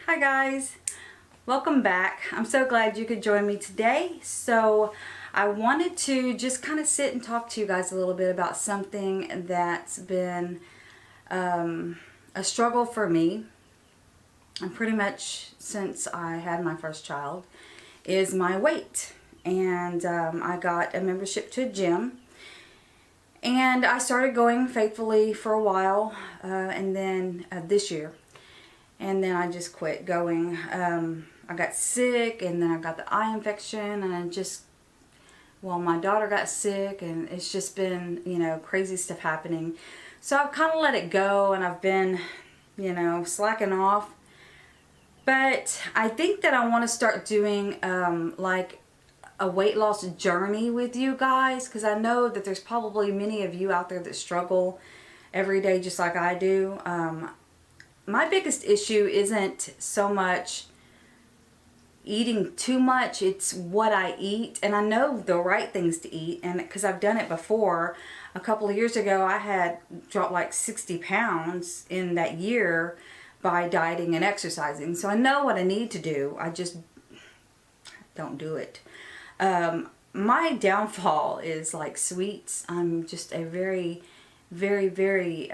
Hi guys, welcome back. I'm so glad you could join me today. So I wanted to just kind of sit and talk to you guys a little bit about something that's been a struggle for me, and pretty much since I had my first child, is my weight. And I got a membership to a gym, and I started going faithfully for a while, and then this year. And then I just quit going. I got sick, and then I got the eye infection, and my daughter got sick, and it's just been, crazy stuff happening. So I've kind of let it go, and I've been, slacking off. But I think that I want to start doing, like a weight loss journey with you guys, because I know that there's probably many of you out there that struggle every day just like I do. My biggest issue isn't so much eating too much, it's what I eat. And I know the right things to eat, and because I've done it before. A couple of years ago I had dropped like 60 pounds in that year by dieting and exercising. So I know what I need to do, I just don't do it. My downfall is like sweets. I'm just a very, very, very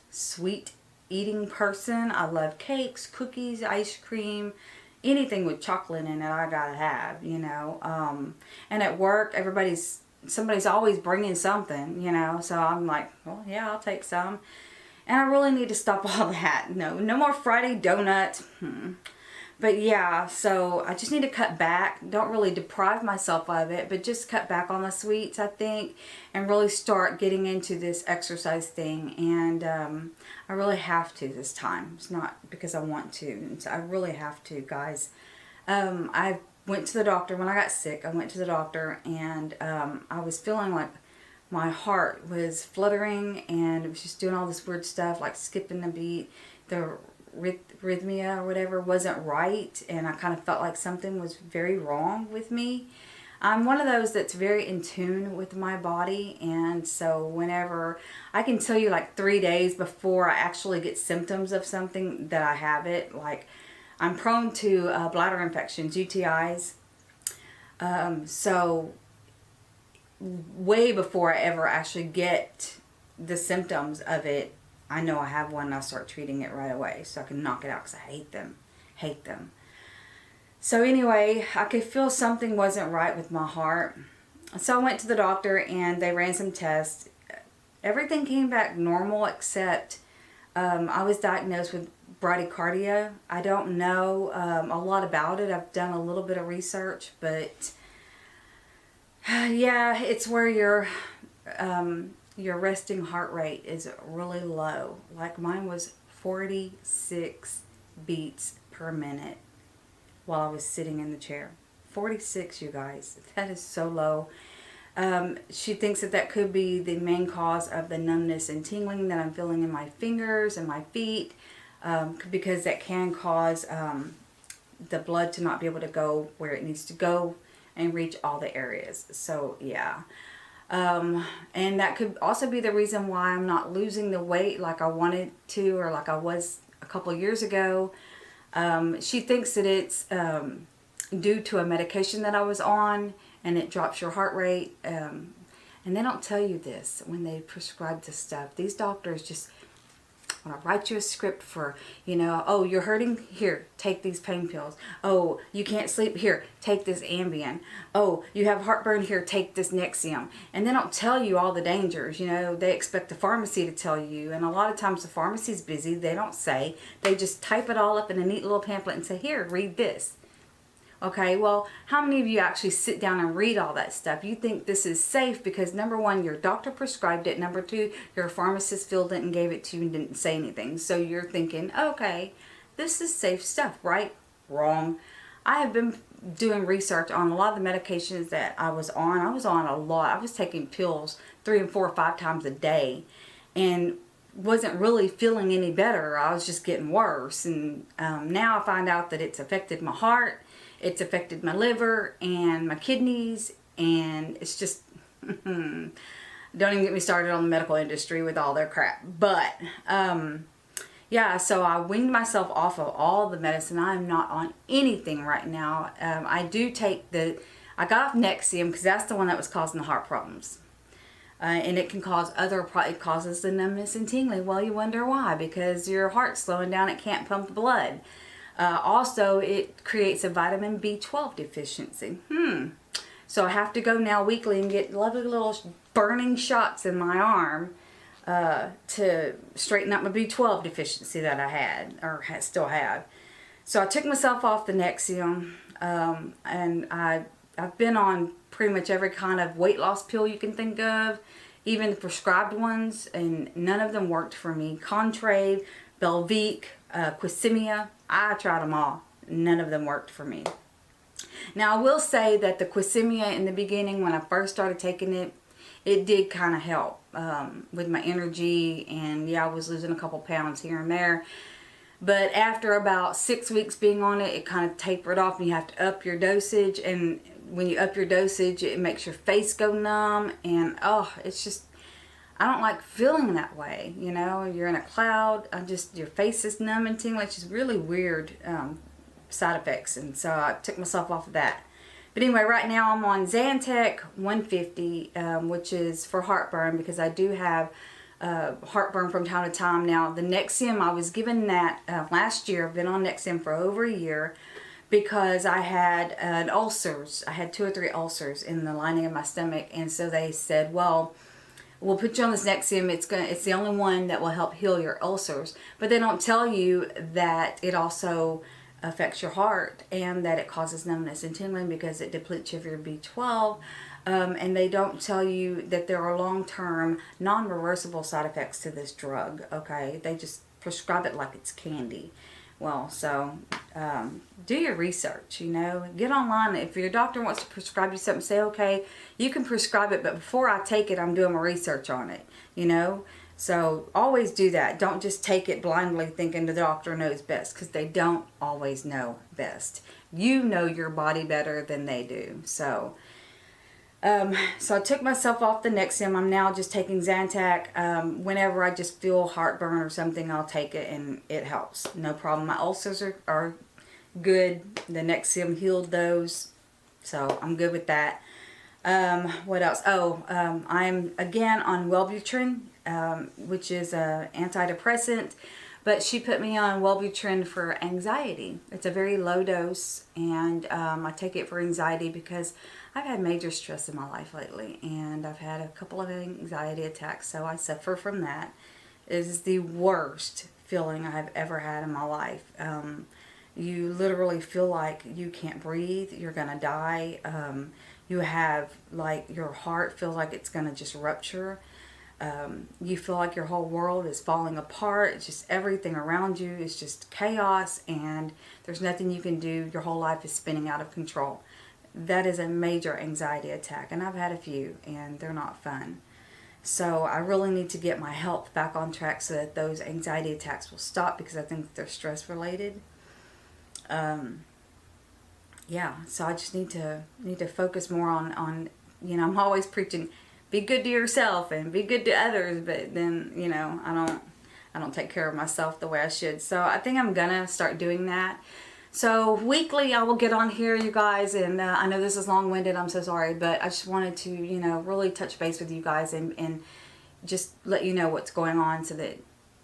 sweet eating person. I love cakes, cookies, ice cream, anything with chocolate in it I gotta have, and at work somebody's always bringing something, so I'm like, well, yeah, I'll take some. And I really need to stop all that. No more Friday donuts. But yeah, so I just need to cut back. Don't really deprive myself of it, but just cut back on the sweets, I think, and really start getting into this exercise thing. And I really have to this time. It's not because I want to. I really have to, guys. I went to the doctor when I got sick. I went to the doctor, and I was feeling like my heart was fluttering, and it was just doing all this weird stuff, like skipping a beat. The arrhythmia or whatever wasn't right, and I kind of felt like something was very wrong with me. I'm one of those that's very in tune with my body, and so whenever I can tell you like 3 days before I actually get symptoms of something that I have it. Like I'm prone to bladder infections, UTIs, so way before I ever actually get the symptoms of it, I know I have one, and I start treating it right away so I can knock it out, because I hate them. So anyway, I could feel something wasn't right with my heart. So I went to the doctor, and they ran some tests. Everything came back normal, except I was diagnosed with bradycardia. I don't know a lot about it. I've done a little bit of research, but yeah, it's where your resting heart rate is really low. Like mine was 46 beats per minute while I was sitting in the chair. 46, you guys. That is so low. She thinks that could be the main cause of the numbness and tingling that I'm feeling in my fingers and my feet, because that can cause the blood to not be able to go where it needs to go and reach all the areas. So yeah. And that could also be the reason why I'm not losing the weight like I wanted to, or like I was a couple of years ago. She thinks that it's due to a medication that I was on, and it drops your heart rate. And they don't tell you this when they prescribe this stuff. These doctors just want to write you a script for, oh, you're hurting? Here, take these pain pills. Oh, you can't sleep? Here, take this Ambien. Oh, you have heartburn? Here, take this Nexium. And they don't tell you all the dangers. They expect the pharmacy to tell you. And a lot of times the pharmacy's busy. They don't say. They just type it all up in a neat little pamphlet and say, here, read this. Okay, well, how many of you actually sit down and read all that stuff? You think this is safe because, number one, your doctor prescribed it. Number two, your pharmacist filled it and gave it to you and didn't say anything. So you're thinking, okay, this is safe stuff, right? Wrong. I have been doing research on a lot of the medications that I was on. I was on a lot. I was taking pills 3 and 4 or 5 times a day, and wasn't really feeling any better. I was just getting worse. And now I find out that it's affected my heart. It's affected my liver and my kidneys, and it's just, don't even get me started on the medical industry with all their crap. But, yeah, so I weaned myself off of all the medicine. I'm not on anything right now. I do take I got off Nexium because that's the one that was causing the heart problems. And it can cause it causes the numbness and tingling. Well, you wonder why. Because your heart's slowing down, it can't pump blood. Also, it creates a vitamin B12 deficiency. So I have to go now weekly and get lovely little burning shots in my arm to straighten out my B12 deficiency that I had, or still have. So I took myself off the Nexium, and I've been on pretty much every kind of weight loss pill you can think of, even the prescribed ones, and none of them worked for me. Contrave, Belviq, Quisimia, I tried them all. None of them worked for me. Now I will say that the Quisimia in the beginning, when I first started taking it, it did kind of help with my energy, and yeah, I was losing a couple pounds here and there. But after about 6 weeks being on it, it kind of tapered off, and you have to up your dosage. And when you up your dosage, it makes your face go numb, and oh, it's just, I don't like feeling that way. You know, you're in a cloud. Your face is numb and tingling, which is really weird side effects. And so I took myself off of that. But anyway, right now I'm on Zantac 150, which is for heartburn, because I do have heartburn from time to time. Now, the Nexium, I was given that last year. I've been on Nexium for over a year because I had ulcers. I had 2 or 3 ulcers in the lining of my stomach, and so they said, well, we'll put you on this Nexium. It's the only one that will help heal your ulcers. But they don't tell you that it also affects your heart and that it causes numbness and tingling because it depletes you of your B12. And they don't tell you that there are long-term, non-reversible side effects to this drug, okay? They just prescribe it like it's candy. Well, so do your research, you know. Get online. If your doctor wants to prescribe you something, say, okay, you can prescribe it, but before I take it, I'm doing my research on it, you know. So always do that. Don't just take it blindly thinking the doctor knows best, because they don't always know best. You know your body better than they do. So I took myself off the Nexium. I'm now just taking Zantac. Whenever I just feel heartburn or something, I'll take it and it helps. No problem. My ulcers are good. The Nexium healed those. So I'm good with that. What else? I'm again on Wellbutrin, which is a antidepressant, but she put me on Wellbutrin for anxiety. It's a very low dose, and I take it for anxiety because I've had major stress in my life lately, and I've had a couple of anxiety attacks, so I suffer from that. It is the worst feeling I've ever had in my life. You literally feel like you can't breathe, you're gonna die. You have, like, your heart feels like it's gonna just rupture. You feel like your whole world is falling apart. It's just everything around you is just chaos, and there's nothing you can do. Your whole life is spinning out of control. That is a major anxiety attack, and I've had a few, and they're not fun. So I really need to get my health back on track so that those anxiety attacks will stop, because I think they're stress related. Yeah, so I just need to focus more on, you know, I'm always preaching, be good to yourself and be good to others, but then, you know, I don't take care of myself the way I should. So I think I'm gonna start doing that. So weekly I will get on here, you guys, and I know this is long-winded, I'm so sorry, but I just wanted to, you know, really touch base with you guys and just let you know what's going on, so that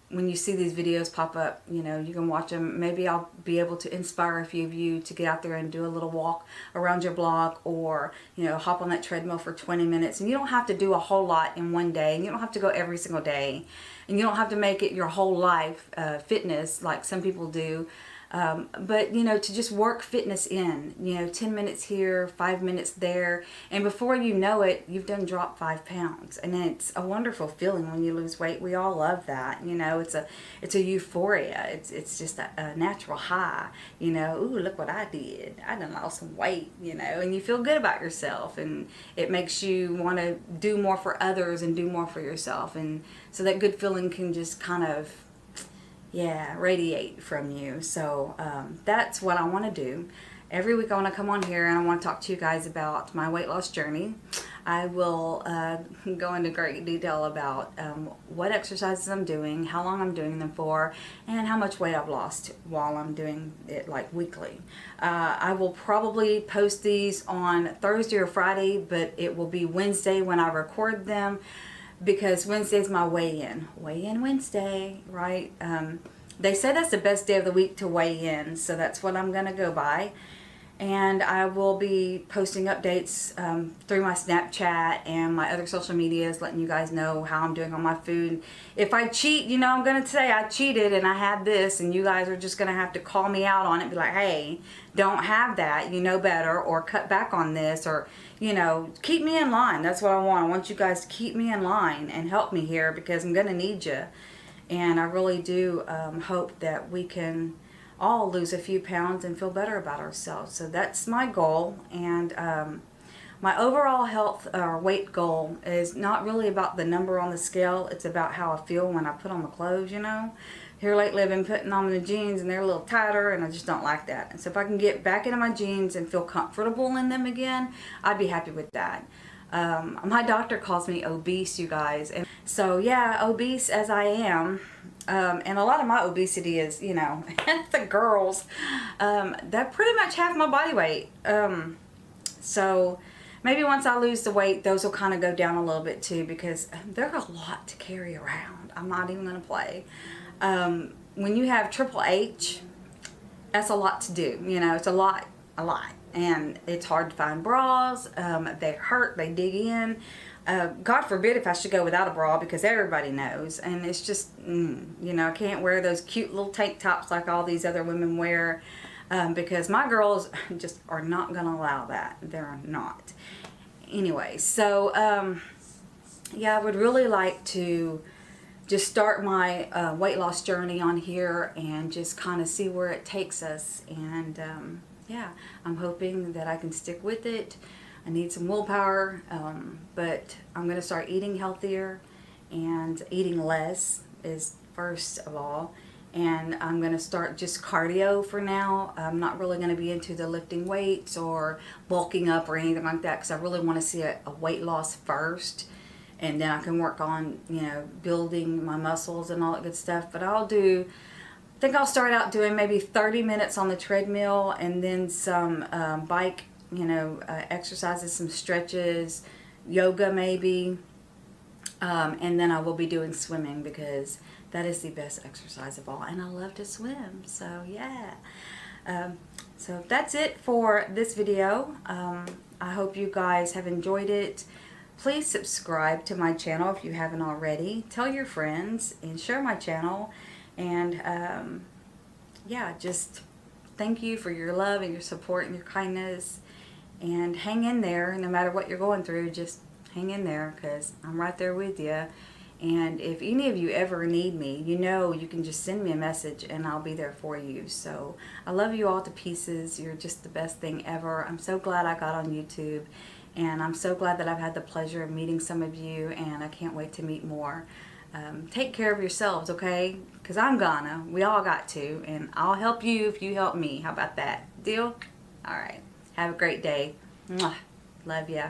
when you see these videos pop up, you know, you can watch them. Maybe I'll be able to inspire a few of you to get out there and do a little walk around your block, or, you know, hop on that treadmill for 20 minutes. And you don't have to do a whole lot in one day, and you don't have to go every single day, and you don't have to make it your whole life fitness like some people do. But, you know, to just work fitness in, you know, 10 minutes here, 5 minutes there, and before you know it, you've done dropped 5 pounds. And it's a wonderful feeling when you lose weight. We all love that, you know. It's a euphoria. It's just a natural high, you know. Ooh, look what I did. I done lost some weight, you know, and you feel good about yourself, and it makes you want to do more for others and do more for yourself. And so that good feeling can just kind of, yeah, radiate from you. So that's what I want to do. every week I want to come on here and I want to talk to you guys about my weight loss journey. I will go into great detail about what exercises I'm doing, how long I'm doing them for, and how much weight I've lost while I'm doing it like weekly. I will probably post these on Thursday or Friday, but it will be Wednesday when I record them, because Wednesday's my weigh-in. Weigh-in Wednesday, right? They say that's the best day of the week to weigh in, so that's what I'm going to go by. And I will be posting updates through my Snapchat and my other social medias, letting you guys know how I'm doing on my food. If I cheat, you know, I'm going to say I cheated and I had this, and you guys are just going to have to call me out on it and be like, hey, don't have that, you know better, or cut back on this, or, you know, keep me in line. That's what I want. I want you guys to keep me in line and help me here, because I'm going to need you. And I really do hope that we can all lose a few pounds and feel better about ourselves. So that's my goal. And my overall health or weight goal is not really about the number on the scale. It's about how I feel when I put on the clothes, you know. Here lately I've been putting on the jeans and they're a little tighter, and I just don't like that. And so if I can get back into my jeans and feel comfortable in them again, I'd be happy with that. My doctor calls me obese, you guys. And so yeah, obese as I am, and a lot of my obesity is, you know, the girls, that pretty much half my body weight. So maybe once I lose the weight, those will kind of go down a little bit too, because they're a lot to carry around. I'm not even going to play. When you have Triple H, that's a lot to do. You know, it's a lot. And it's hard to find bras. They hurt, they dig in. God forbid if I should go without a bra, because everybody knows. And it's just, you know, I can't wear those cute little tank tops like all these other women wear, because my girls just are not going to allow that. They're not. Anyway, so, yeah, I would really like to just start my weight loss journey on here and just kind of see where it takes us. And, yeah, I'm hoping that I can stick with it. I need some willpower, but I'm going to start eating healthier, and eating less is first of all. And I'm going to start just cardio for now. I'm not really going to be into the lifting weights or bulking up or anything like that, because I really want to see a weight loss first. And then I can work on, you know, building my muscles and all that good stuff. But I think I'll start out doing maybe 30 minutes on the treadmill, and then some bike, you know, exercises, some stretches, yoga maybe. And then I will be doing swimming, because that is the best exercise of all. And I love to swim. So, yeah. So that's it for this video. I hope you guys have enjoyed it. Please subscribe to my channel if you haven't already. Tell your friends and share my channel. And yeah, just thank you for your love and your support and your kindness. And hang in there, no matter what you're going through. Just hang in there, because I'm right there with you. And if any of you ever need me, you know, you can just send me a message and I'll be there for you. So I love you all to pieces. You're just the best thing ever. I'm so glad I got on YouTube. And I'm so glad that I've had the pleasure of meeting some of you, and I can't wait to meet more. Take care of yourselves, okay? Because I'm gonna. We all got to. And I'll help you if you help me. How about that? Deal? All right. Have a great day. Mwah. Love ya.